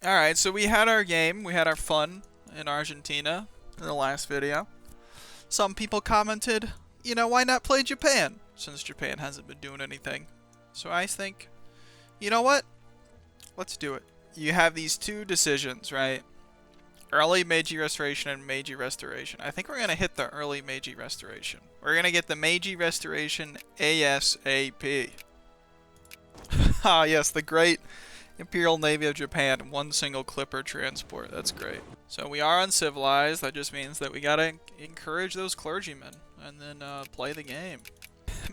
Alright, so we had our game, we had our fun in Argentina in the last video. Some people commented, you know, why not play Japan? Since Japan hasn't been doing anything. So I think, you know what? Let's do it. You have these two decisions, right? Early Meiji Restoration and Meiji Restoration. I think we're going to hit the early Meiji Restoration. We're going to get the Meiji Restoration ASAP. Ah, yes, the great Imperial Navy of Japan, one single clipper transport. That's great. So we are uncivilized. That just means that we gotta encourage those clergymen and then play the game.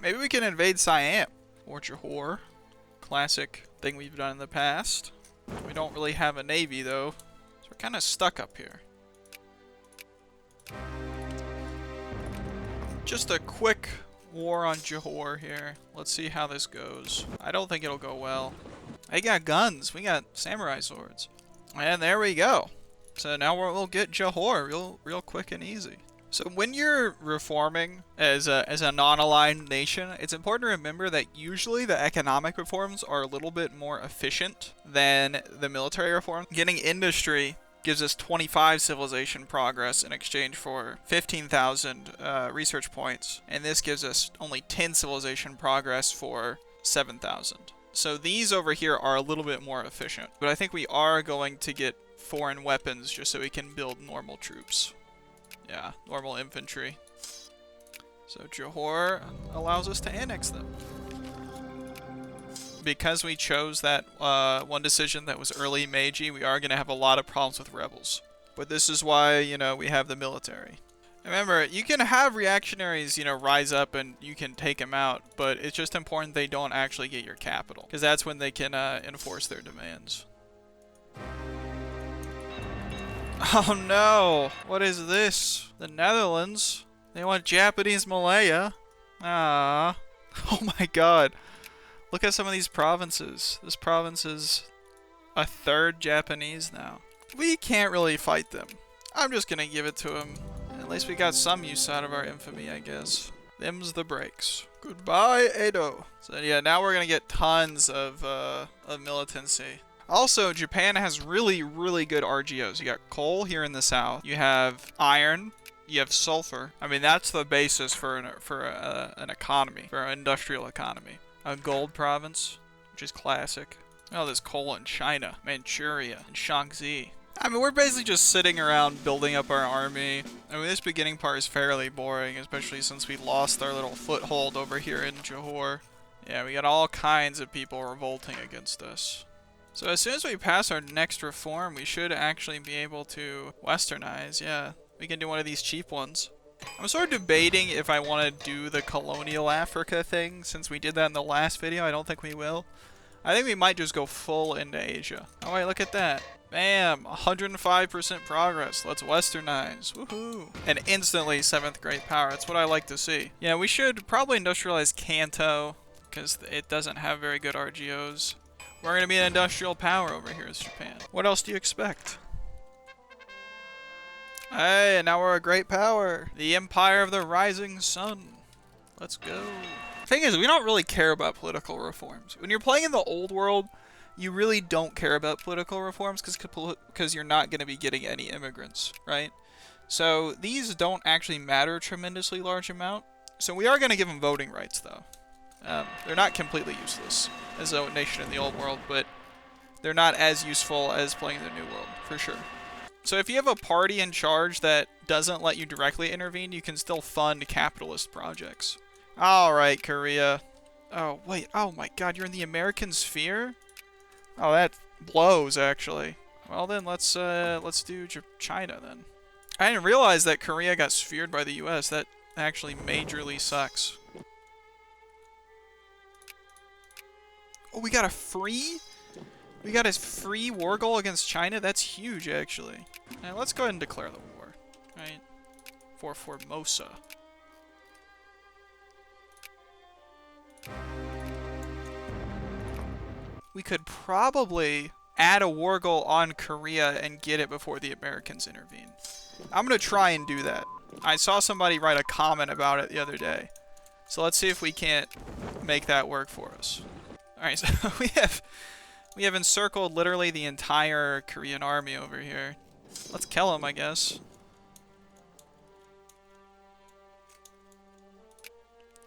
Maybe we can invade Siam or Johor. Classic thing we've done in the past. We don't really have a navy though, so we're kind of stuck up here. Just a quick war on Johor here. Let's see how this goes. I don't think it'll go well. They got guns. We got samurai swords. And there we go. So now we'll get Johor real quick and easy. So when you're reforming as a non-aligned nation, it's important to remember that usually the economic reforms are a little bit more efficient than the military reform. Getting industry gives us 25 civilization progress in exchange for 15,000 research points. And this gives us only 10 civilization progress for 7,000. So these over here are a little bit more efficient. But I think we are going to get foreign weapons just so we can build normal troops. Yeah, normal infantry. So Johor allows us to annex them. Because we chose that one decision that was early Meiji, we are going to have a lot of problems with rebels. But this is why, you know, we have the military. Remember, you can have reactionaries, you know, rise up and you can take them out, but it's just important they don't actually get your capital, because that's when they can enforce their demands. Oh no! What is this? The Netherlands? They want Japanese Malaya? Ah. Oh my god. Look at some of these provinces. This province is a third Japanese now. We can't really fight them. I'm just gonna give it to them. At least we got some use out of our infamy, I guess. Them's the breaks. Goodbye, Edo. So yeah, now we're gonna get tons of militancy. Also, Japan has really good RGOs. You got coal here in the south. You have iron. You have sulfur. I mean, that's the basis for an economy, for an industrial economy. A gold province, which is classic. Oh, there's coal in China, Manchuria, and Shaanxi. I mean, we're basically just sitting around building up our army. I mean, this beginning part is fairly boring, especially since we lost our little foothold over here in Johor. Yeah, we got all kinds of people revolting against us. So as soon as we pass our next reform, we should actually be able to westernize. Yeah, we can do one of these cheap ones. I'm sort of debating if I want to do the colonial Africa thing, since we did that in the last video. I don't think we will. I think we might just go full into Asia. Oh wait, look at that. Bam! 105% progress. Let's westernize. Woohoo! And instantly 7th great power. That's what I like to see. Yeah, we should probably industrialize Kanto, because it doesn't have very good RGOs. We're going to be an industrial power over here as Japan. What else do you expect? Hey, and now we're a great power. The Empire of the Rising Sun. Let's go. Thing is, we don't really care about political reforms. When you're playing in the old world, you really don't care about political reforms because you're not going to be getting any immigrants, right? So these don't actually matter a tremendously large amount. So we are going to give them voting rights, though. They're not completely useless as a nation in the old world, but they're not as useful as playing in the new world, for sure. So if you have a party in charge that doesn't let you directly intervene, you can still fund capitalist projects. Alright, Korea. Oh, wait. Oh my god, you're in the American sphere? Oh, that blows, actually. Well then, let's do China, then. I didn't realize that Korea got sphered by the US. That actually majorly sucks. Oh, we got a free war goal against China? That's huge, actually. Now, let's go ahead and declare the war. Right? For Formosa. We could probably add a war goal on Korea and get it before the Americans intervene. I'm going to try and do that. I saw somebody write a comment about it the other day. So let's see if we can't make that work for us. Alright, so we We have encircled literally the entire Korean army over here. Let's kill them, I guess.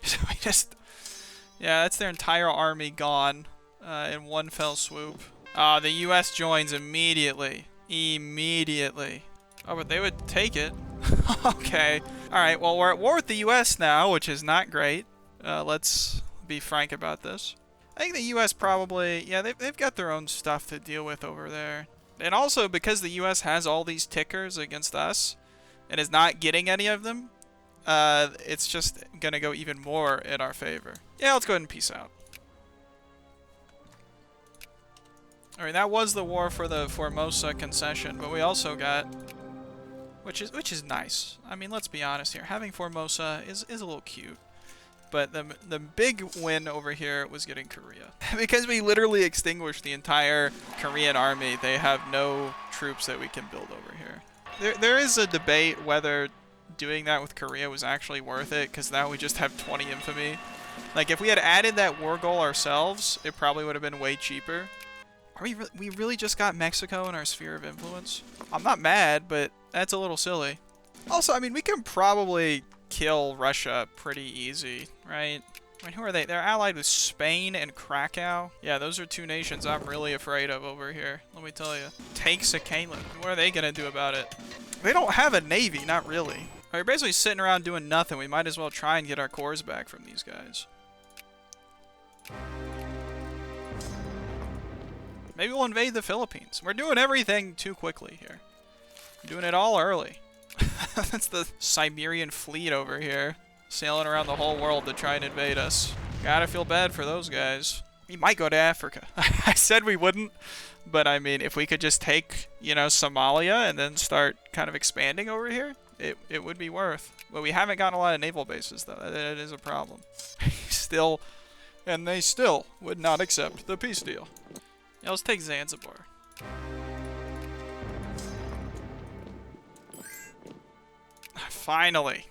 So we just... Yeah, that's their entire army gone in one fell swoop. The US joins immediately. Immediately. Oh, but they would take it. Okay. Alright, well, we're at war with the US now, which is not great. Let's be frank about this. I think the US probably... Yeah, they've got their own stuff to deal with over there. And also, because the US has all these tickers against us, and is not getting any of them, it's just gonna go even more in our favor. Yeah, let's go ahead and peace out. Alright, that was the war for the Formosa concession, but we also got... Which is nice. I mean, let's be honest here. Having Formosa is a little cute. But the big win over here was getting Korea. Because we literally extinguished the entire Korean army, they have no troops that we can build over here. There is a debate whether doing that with Korea was actually worth it, because now we just have 20 infamy. Like, if we had added that war goal ourselves, it probably would have been way cheaper. Are we really just got Mexico in our sphere of influence? I'm not mad, but that's a little silly. Also, I mean, we can probably kill Russia pretty easy, right? I mean, who are they? They're allied with Spain and Krakow. Yeah, those are two nations I'm really afraid of over here. Let me tell you. Take Sakhalin. What are they gonna do about it? They don't have a navy, not really. We're basically sitting around doing nothing. We might as well try and get our cores back from these guys. Maybe we'll invade the Philippines. We're doing everything too quickly here. We're doing it all early. That's the Siberian fleet over here, sailing around the whole world to try and invade us. Gotta feel bad for those guys. We might go to Africa. I said we wouldn't, but I mean, if we could just take, you know, Somalia and then start kind of expanding over here, it would be worth. But we haven't gotten a lot of naval bases, though. That is a problem. And they still would not accept the peace deal. Yeah, let's take Zanzibar. Finally.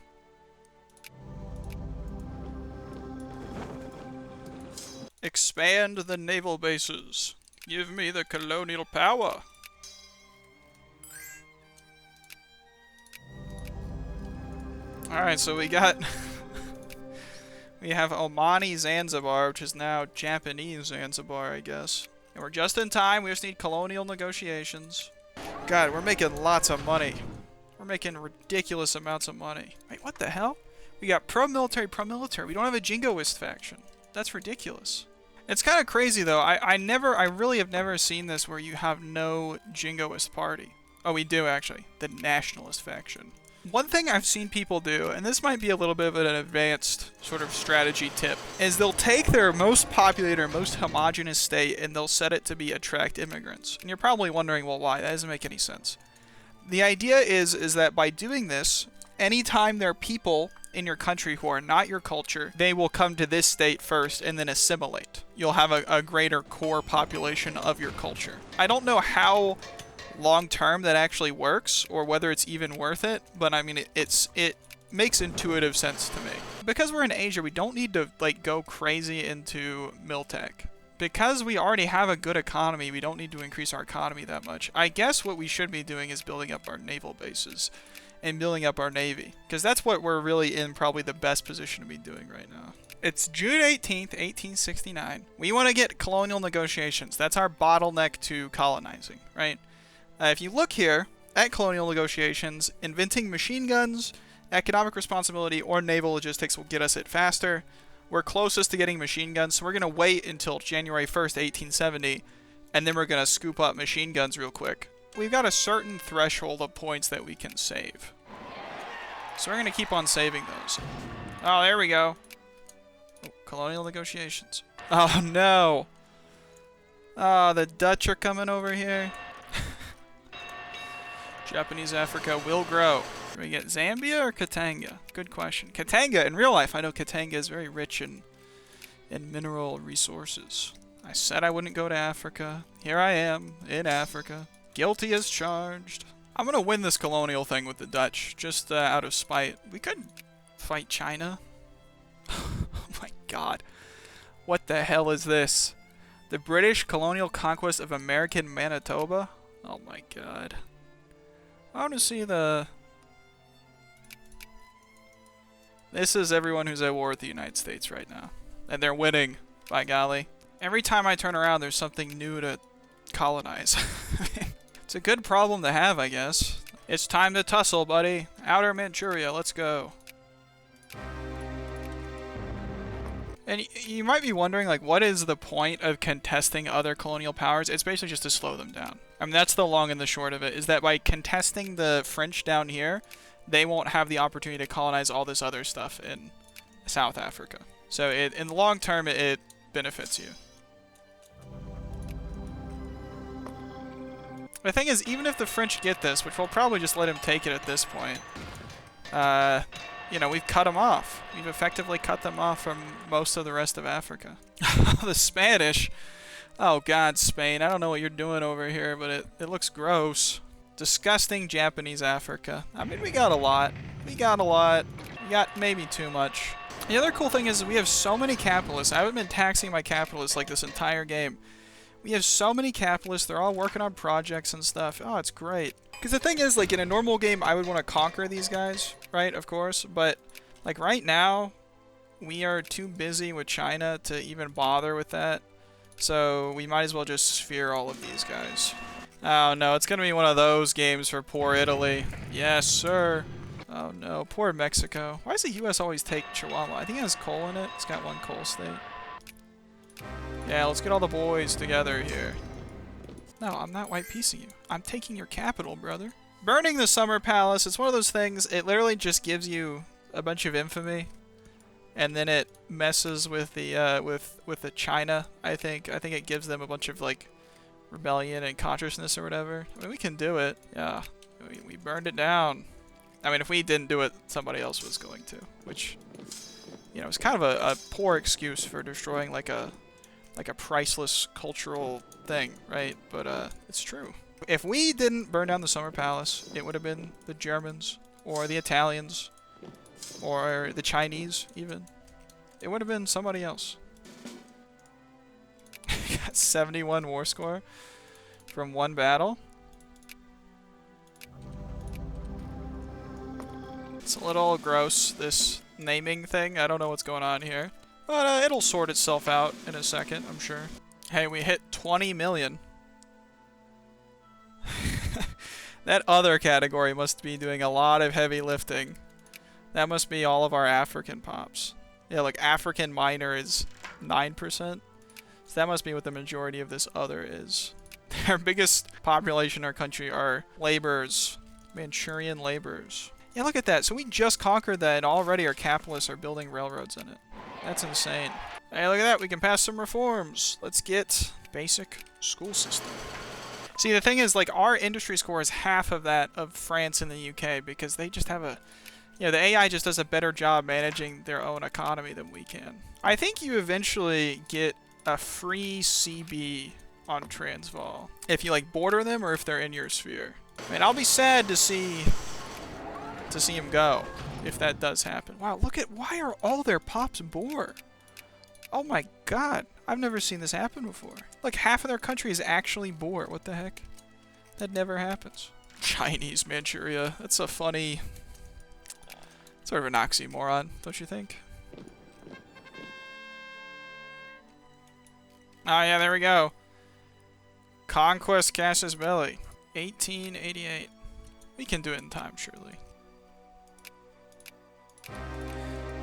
Expand the naval bases. Give me the colonial power. Alright, so we got... we have Omani Zanzibar, which is now Japanese Zanzibar, I guess. And we're just in time. We just need colonial negotiations. God, we're making lots of money. We're making ridiculous amounts of money. Wait, what the hell? We got pro-military, pro-military. We don't have a jingoist faction. That's ridiculous. It's kind of crazy, though. I really have never seen this where you have no jingoist party. Oh, we do, actually. The nationalist faction. One thing I've seen people do, and this might be a little bit of an advanced sort of strategy tip, is they'll take their most populated or most homogenous state and they'll set it to be attract immigrants. And you're probably wondering, well, why? That doesn't make any sense. The idea is that by doing this, anytime there are people in your country who are not your culture, they will come to this state first and then assimilate. You'll have a greater core population of your culture. I don't know how long-term that actually works or whether it's even worth it, but I mean, it makes intuitive sense to me. Because we're in Asia, we don't need to like go crazy into Miltech. Because we already have a good economy, we don't need to increase our economy that much. I guess what we should be doing is building up our naval bases and building up our navy, because that's what we're really in probably the best position to be doing right now. It's June 18th, 1869. We want to get colonial negotiations. That's our bottleneck to colonizing, right? If you look here at colonial negotiations, inventing machine guns, economic responsibility, or naval logistics will get us it faster. We're closest to getting machine guns, so we're going to wait until January 1st, 1870, and then we're going to scoop up machine guns real quick. We've got a certain threshold of points that we can save. So we're going to keep on saving those. Oh, there we go. Oh, colonial negotiations. Oh, no. Oh, the Dutch are coming over here. Japanese Africa will grow. Do we get Zambia or Katanga? Good question. Katanga, in real life, I know Katanga is very rich in mineral resources. I said I wouldn't go to Africa. Here I am, in Africa. Guilty as charged. I'm gonna win this colonial thing with the Dutch, just out of spite. We could fight China. Oh my god. What the hell is this? The British colonial conquest of American Manitoba? Oh my god. I want to see the... This is everyone who's at war with the United States right now. And they're winning, by golly. Every time I turn around, there's something new to colonize. It's a good problem to have, I guess. It's time to tussle, buddy. Outer Manchuria, let's go. And you might be wondering, like, what is the point of contesting other colonial powers? It's basically just to slow them down. I mean, that's the long and the short of it, is that by contesting the French down here, they won't have the opportunity to colonize all this other stuff in South Africa. So in the long term, it benefits you. The thing is, even if the French get this, which we'll probably just let him take it at this point, you know, we've cut them off. We've effectively cut them off from most of the rest of Africa. The Spanish. Oh god, Spain. I don't know what you're doing over here, but it looks gross. Disgusting Japanese Africa. I mean, we got a lot. We got a lot. We got maybe too much. The other cool thing is we have so many capitalists. I haven't been taxing my capitalists like this entire game. We have so many capitalists. They're all working on projects and stuff. Oh, it's great. Because the thing is, like, in a normal game, I would want to conquer these guys, right? Of course. But, like, right now, we are too busy with China to even bother with that. So, we might as well just sphere all of these guys. Oh, no. It's going to be one of those games for poor Italy. Yes, sir. Oh, no. Poor Mexico. Why does the U.S. always take Chihuahua? I think it has coal in it. It's got one coal state. Yeah, let's get all the boys together here. No, I'm not white piecing you. I'm taking your capital, brother. Burning the Summer Palace, it's one of those things, it literally just gives you a bunch of infamy. And then it messes with the, with the China, I think. I think it gives them a bunch of, like, rebellion and consciousness or whatever. I mean, we can do it. Yeah, we burned it down. I mean, if we didn't do it, somebody else was going to. Which, you know, it's kind of a poor excuse for destroying, like a priceless cultural thing, right? But it's true. If we didn't burn down the Summer Palace, it would have been the Germans, or the Italians, or the Chinese, even. It would have been somebody else. Got 71 war score from one battle. It's a little gross, this naming thing. I don't know what's going on here. But it'll sort itself out in a second, I'm sure. Hey, we hit 20 million. That other category must be doing a lot of heavy lifting. That must be all of our African pops. Yeah, like African minor is 9%. So that must be what the majority of this other is. Our biggest population in our country are laborers. Manchurian laborers. Yeah, look at that. So we just conquered that and already our capitalists are building railroads in it. That's insane. Hey, look at that. We can pass some reforms. Let's get basic school system. See, the thing is, like, our industry score is half of that of France and the UK because they just have a... You know, the AI just does a better job managing their own economy than we can. I think you eventually get a free CB on Transvaal. If you, like, border them or if they're in your sphere. I mean, I'll be sad to see him go. If that does happen. Wow, look at, why are all their pops Boer? Oh my god, I've never seen this happen before. Like, half of their country is actually Boer. What the heck? That never happens. Chinese Manchuria. That's a funny, sort of an oxymoron, don't you think? Oh yeah, there we go. Conquest Casus Belli. 1888. We can do it in time, surely.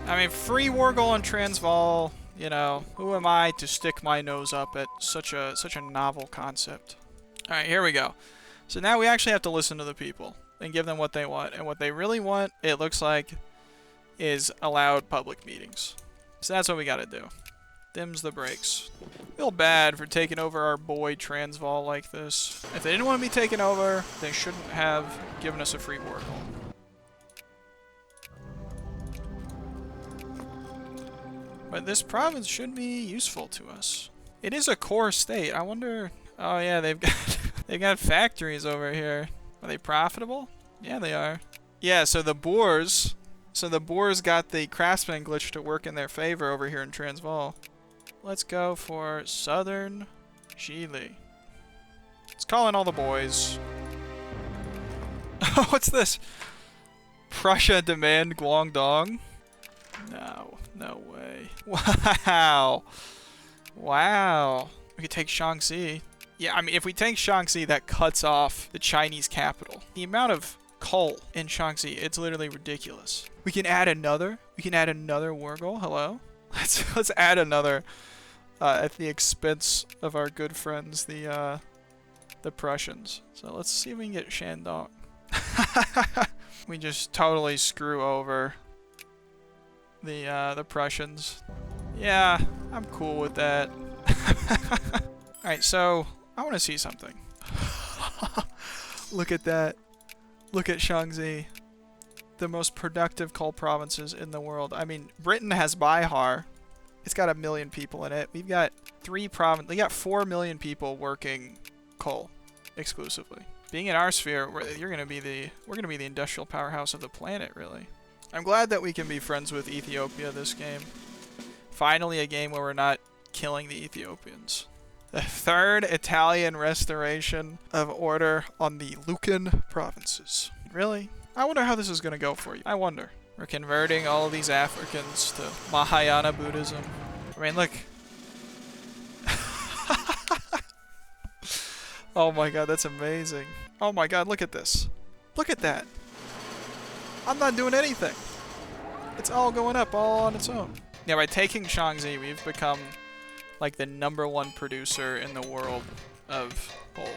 I mean, free war goal in Transvaal, you know, who am I to stick my nose up at such a novel concept? Alright, here we go. So now we actually have to listen to the people and give them what they want. And what they really want, it looks like, is allowed public meetings. So that's what we gotta do. Dims the brakes. Feel bad for taking over our boy Transvaal like this. If they didn't want to be taken over, they shouldn't have given us a free war goal. But this province should be useful to us. It is a core state. I wonder... Oh yeah, they've got factories over here. Are they profitable? Yeah, they are. Yeah, so the Boers got the craftsman glitch to work in their favor over here in Transvaal. Let's go for southern Chile. Let's call in all the boys. What's this? Prussia demand Guangdong? No. No way. Wow. Wow. We could take Shaanxi. Yeah, I mean, if we take Shaanxi, that cuts off the Chinese capital. The amount of coal in Shaanxi, it's literally ridiculous. We can add another. We can add another war goal. Hello? Let's add another at the expense of our good friends, the Prussians. So let's see if we can get Shandong. We just totally screw over the Prussians. Yeah, I'm cool with that. Alright, so I want to see something. Look at that. Look at Shaanxi. The most productive coal provinces in the world. I mean, Britain has Bihar. It's got 1 million people in it. We've got 4 million people working coal exclusively. Being in our sphere, we're gonna be the industrial powerhouse of the planet, really. I'm glad that we can be friends with Ethiopia this game. Finally, a game where we're not killing the Ethiopians. The third Italian restoration of order on the Lucan provinces. Really? I wonder how this is going to go for you. I wonder. We're converting all of these Africans to Mahayana Buddhism. I mean, look. Oh my god, that's amazing. Oh my god, look at this. Look at that. I'm not doing anything. It's all going up all on its own. Yeah, by taking Shaanxi, we've become like the #1 producer in the world of coal,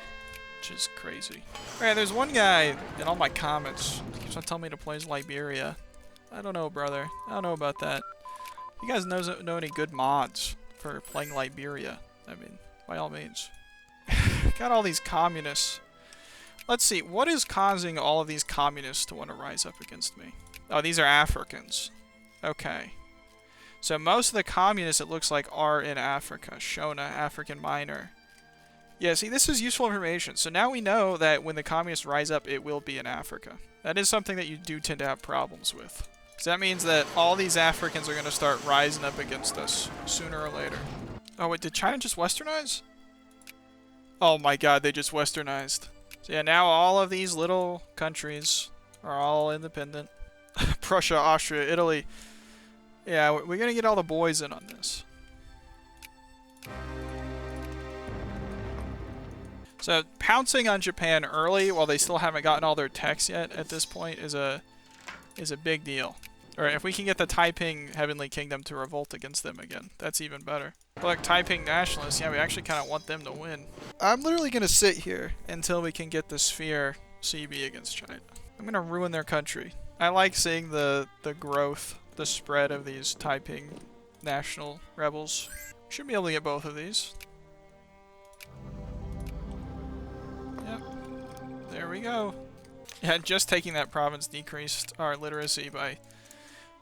which is crazy. Alright, there's one guy in all my comments who keeps on telling me to play as Liberia. I don't know, brother. I don't know about that. If you guys know any good mods for playing Liberia, I mean, by all means. Got all these communists. Let's see, what is causing all of these communists to want to rise up against me? Oh, these are Africans. Okay. So most of the communists, it looks like, are in Africa. Shona, African Minor. Yeah, see, this is useful information. So now we know that when the communists rise up, it will be in Africa. That is something that you do tend to have problems with. Because that means that all these Africans are going to start rising up against us sooner or later. Oh, wait, did China just westernize? Oh my god, they just westernized. So yeah, now all of these little countries are all independent. Prussia, Austria, Italy. Yeah, we're gonna get all the boys in on this. So, pouncing on Japan early while they still haven't gotten all their techs yet at this point is a big deal. Or if we can get the Taiping Heavenly Kingdom to revolt against them again, that's even better. But like Taiping Nationalists, yeah, we actually kind of want them to win. I'm literally gonna sit here until we can get the Sphere CB against China. I'm gonna ruin their country. I like seeing the growth, the spread of these Taiping national rebels. Should be able to get both of these. Yep. There we go. Yeah, just taking that province decreased our literacy by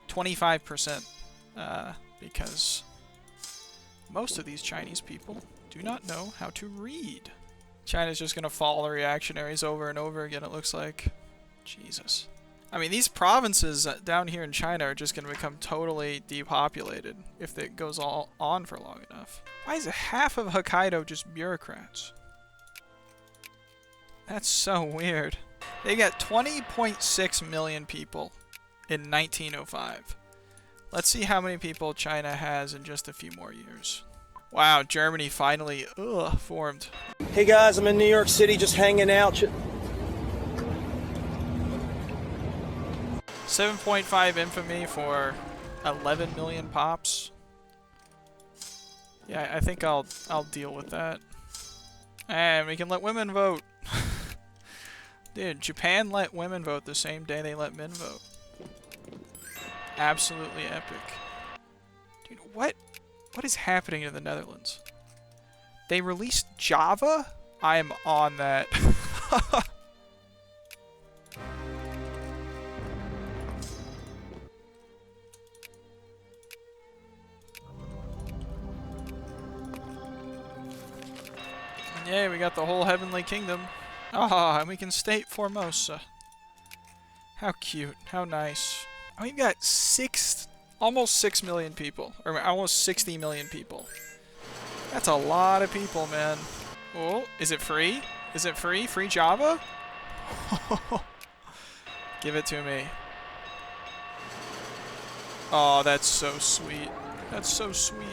25%. Because most of these Chinese people do not know how to read. China's just gonna follow the reactionaries over and over again, it looks like. Jesus. I mean, these provinces down here in China are just going to become totally depopulated if it goes all on for long enough. Why is half of Hokkaido just bureaucrats? That's so weird. They got 20.6 million people in 1905. Let's see how many people China has in just a few more years. Wow, Germany finally formed. Hey guys, I'm in New York City just hanging out. 7.5 infamy for 11 million pops. Yeah, I think I'll deal with that. And we can let women vote. Dude, Japan let women vote the same day they let men vote. Absolutely epic. Dude, what is happening in the Netherlands? They released Java? I am on that. Yay, we got the whole Heavenly Kingdom. Ah, and we can state Formosa. How cute. How nice. Oh, we've got almost 6 million people. Or almost 60 million people That's a lot of people, man. Oh, is it free? Is it free? Free Java? Give it to me. Oh, that's so sweet. That's so sweet.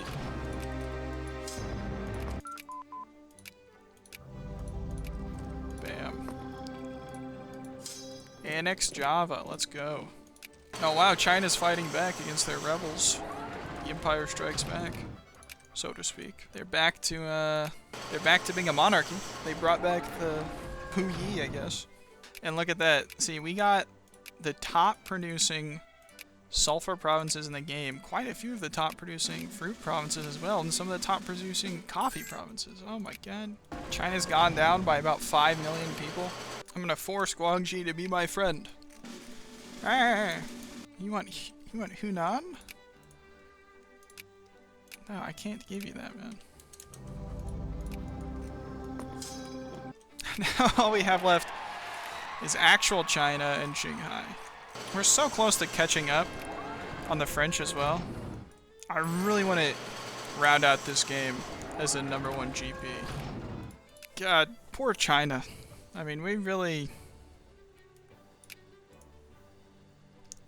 Bam. Annex Java. Let's go. Oh wow, China's fighting back against their rebels. The Empire Strikes Back, so to speak. They're back to being a monarchy. They brought back the Puyi, I guess. And look at that. See, we got the top producing sulfur provinces in the game. Quite a few of the top producing fruit provinces as well, and some of the top producing coffee provinces. Oh my god. China's gone down by about 5 million people. I'm gonna force Guangxi to be my friend. Ah, you want Hunan? No, I can't give you that, man. Now all we have left is actual China and Shanghai. We're so close to catching up on the French as well. I really want to round out this game as a #1 GP. God, poor China. I mean, we really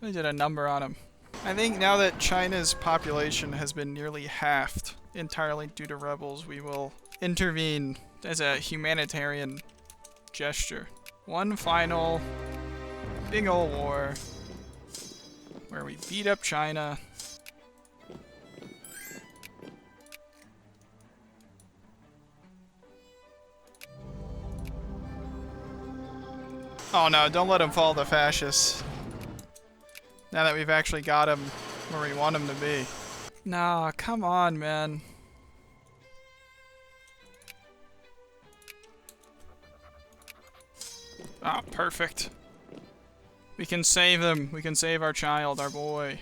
did a number on them. I think now that China's population has been nearly halved entirely due to rebels, we will intervene as a humanitarian gesture. One final big ol' war where we beat up China. Oh no, don't let them fall to fascists. Now that we've actually got them where we want them to be. Nah, come on, man. Ah, perfect. We can save them. We can save our child, our boy.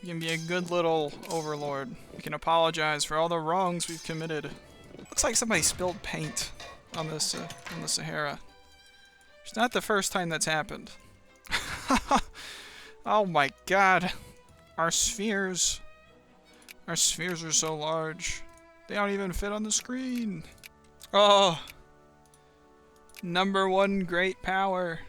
We can be a good little overlord. We can apologize for all the wrongs we've committed. Looks like somebody spilled paint on this on the Sahara. It's not the first time that's happened. Oh my god. Our spheres are so large. They don't even fit on the screen. Oh. #1 great power.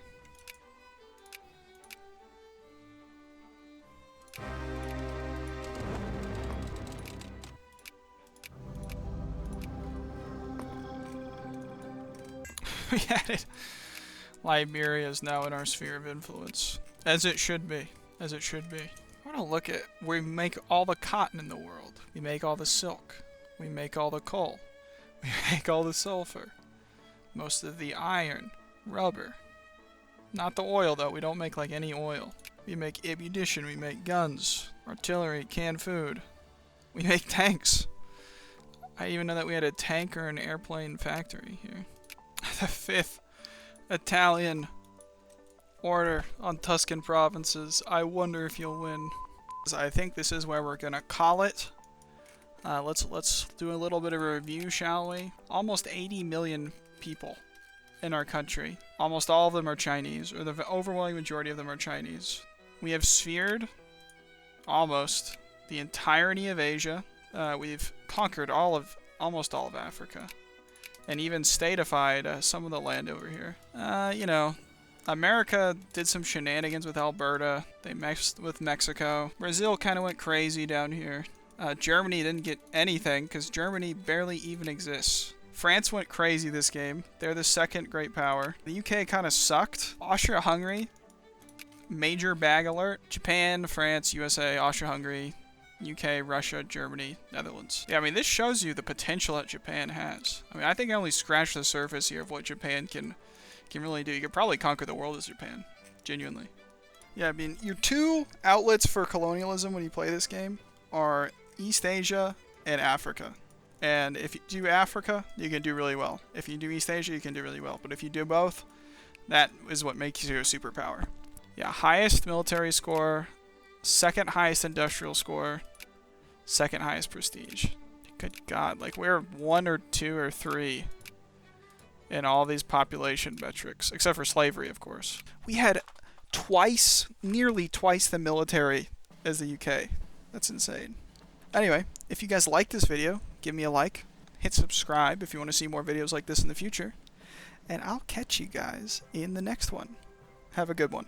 We had it. Liberia is now in our sphere of influence. As it should be. As it should be. I want to look at... We make all the cotton in the world. We make all the silk. We make all the coal. We make all the sulfur. Most of the iron. Rubber. Not the oil, though. We don't make, like, any oil. We make ammunition. We make guns. Artillery. Canned food. We make tanks. I didn't even know that we had a tank or an airplane factory here. The 5th Italian order on Tuscan provinces. I wonder if you'll win. I think this is where we're gonna call it. Let's do a little bit of a review, shall we? Almost 80 million people in our country. Almost all of them are Chinese, or the overwhelming majority of them are Chinese. We have sphered almost the entirety of Asia. We've conquered almost all of Africa, and even statified some of the land over here. You know, America did some shenanigans with Alberta. They messed with Mexico. Brazil kind of went crazy down here. Germany didn't get anything because Germany barely even exists. France went crazy this game. They're the second great power. The UK kind of sucked. Austria-Hungary, major bag alert. Japan, France, USA, Austria-Hungary, UK, Russia, Germany, Netherlands. Yeah, I mean, this shows you the potential that Japan has. I mean, I think I only scratched the surface here of what Japan can really do. You could probably conquer the world as Japan. Genuinely. Yeah, I mean, your two outlets for colonialism when you play this game are East Asia and Africa. And if you do Africa, you can do really well. If you do East Asia, you can do really well. But if you do both, that is what makes you a superpower. Yeah, highest military score, second highest industrial score, second highest prestige. Good God, like we're 1 or 2 or 3 in all these population metrics, except for slavery, of course. We had nearly twice the military as the UK. That's insane. Anyway, if you guys like this video, give me a like, hit subscribe if you want to see more videos like this in the future. And I'll catch you guys in the next one. Have a good one.